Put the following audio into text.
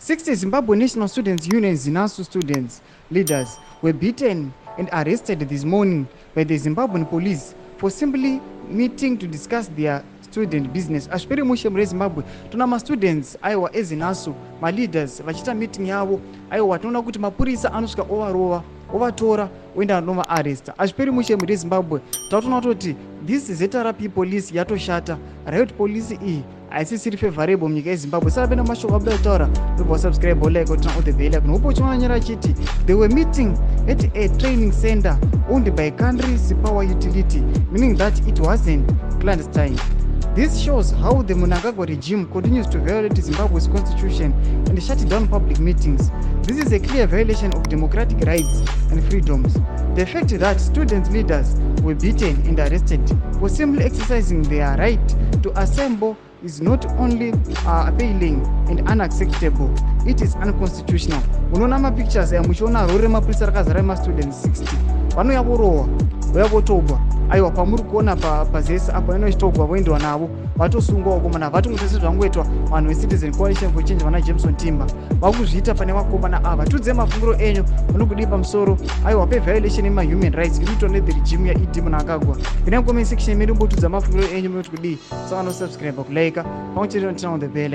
60 Zimbabwe National Students Union ZINASU students leaders were beaten and arrested this morning by the Zimbabwean police for simply meeting to discuss their student business. Ashperi mushemu reZimbabwe tuna ma students aiwa eZINASU ma leaders vachita meeting yavo aiwa tinoona kuti mapurisa anosvika ovarova ovatora oenda nova arrest. Ashperi mushemu reZimbabwe tautona kuti this ZRP police yatoshata, riot police iyi haisisiri favorable munyika yeZimbabwe. Saka pena mashoko abuda kutaura ndobva subscribe like kuti on the bell icon. Upo chinoonyera chiti they were meeting at a training center owned by country's power utility, meaning that it wasn't clandestine. This shows how the Mnangagwa regime continues to violate Zimbabwe's constitution and shut down public meetings. This is a clear violation of democratic rights and freedoms. The fact that student leaders were beaten and arrested for simply exercising their right to assemble is not only appalling and unacceptable, it is unconstitutional. Unoona mapictures muchiona rori remapurisa rakazara ma-students 60 vanoyavorowa voyavotobwa aiwa pamuri kuona pazese apo vanochitogwa voendwa navo vatosungwa vakomana vatongotese zvangoitwa vanhu veCitizen Coalition for Change vana Jameson Timber vakuzviita pane vakomana ava. Tudze mafungiro enyu munokudii pamusoro aiwa peviolation yemahuman rights inoitwa nethe regime yaED Mnangagwa. Ina comment section medu mbotudza mafungiro enyu munoti kudii. Saka no subscribe kulike pamwe chete notina on the bell.